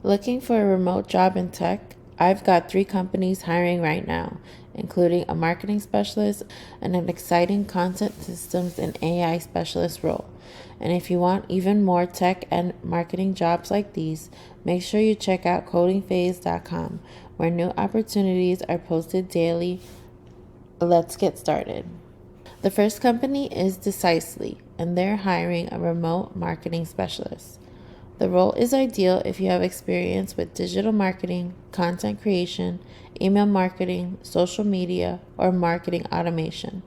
Looking for a remote job in tech? I've got 3 companies hiring right now, including a marketing specialist and an exciting content systems and AI specialist role. And if you want even more tech and marketing jobs like these, make sure you check out CodingPhase.com, where new opportunities are posted daily. Let's get started. The first company is Decisely, and they're hiring a remote marketing specialist. The role is ideal if you have experience with digital marketing, content creation, email marketing, social media, or marketing automation.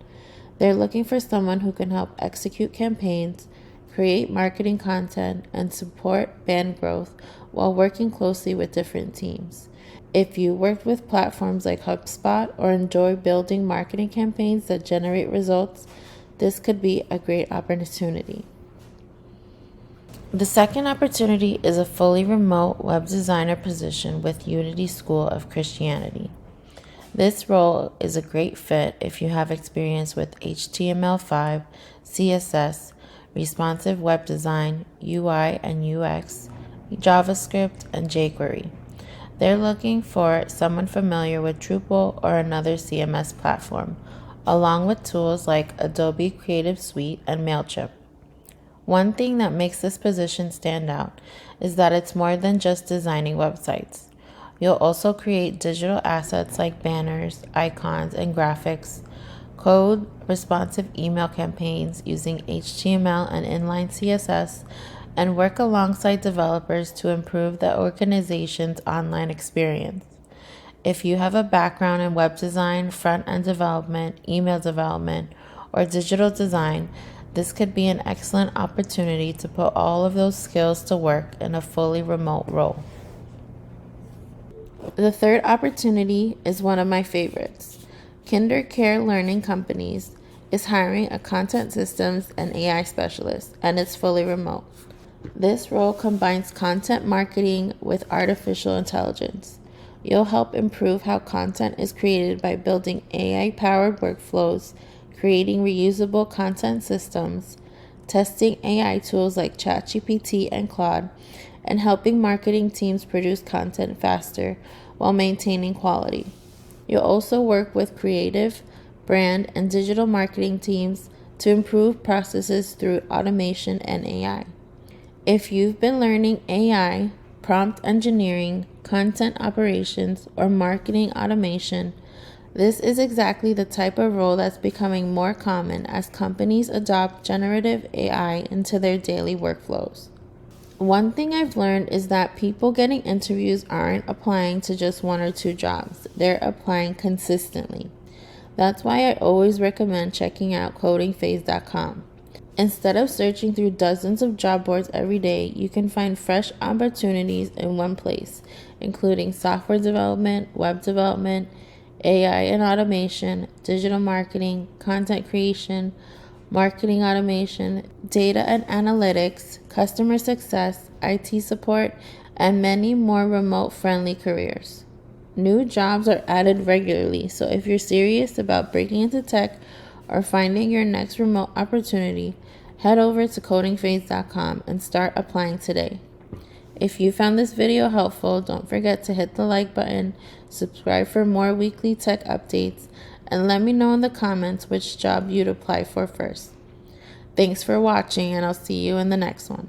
They're looking for someone who can help execute campaigns, create marketing content, and support brand growth while working closely with different teams. If you worked with platforms like HubSpot or enjoy building marketing campaigns that generate results, this could be a great opportunity. The second opportunity is a fully remote web designer position with Unity School of Christianity. This role is a great fit if you have experience with HTML5, CSS, responsive web design, UI and UX, JavaScript, and jQuery. They're looking for someone familiar with Drupal or another CMS platform, along with tools like Adobe Creative Suite and MailChimp. One thing that makes this position stand out is that it's more than just designing websites. You'll also create digital assets like banners, icons, and graphics, code responsive email campaigns using HTML and inline CSS, and work alongside developers to improve the organization's online experience. If you have a background in web design, front-end development, email development, or digital design, this could be an excellent opportunity to put all of those skills to work in a fully remote role. The third opportunity is one of my favorites. KinderCare Learning Companies is hiring a content systems and AI specialist, and it's fully remote. This role combines content marketing with artificial intelligence. You'll help improve how content is created by building AI-powered workflows, creating reusable content systems, testing AI tools like ChatGPT and Claude, and helping marketing teams produce content faster while maintaining quality. You'll also work with creative, brand, and digital marketing teams to improve processes through automation and AI. If you've been learning AI, prompt engineering, content operations, or marketing automation, this is exactly the type of role that's becoming more common as companies adopt generative AI into their daily workflows. One thing I've learned is that people getting interviews aren't applying to just 1 or 2 jobs. They're applying consistently. That's why I always recommend checking out CodingPhase.com. Instead of searching through dozens of job boards every day, you can find fresh opportunities in one place, including software development, web development, AI and automation, digital marketing, content creation, marketing automation, data and analytics, customer success, IT support, and many more remote-friendly careers. New jobs are added regularly, so if you're serious about breaking into tech or finding your next remote opportunity, head over to codingphase.com and start applying today. If you found this video helpful, don't forget to hit the like button, subscribe for more weekly tech updates, and let me know in the comments which job you'd apply for first. Thanks for watching, and I'll see you in the next one.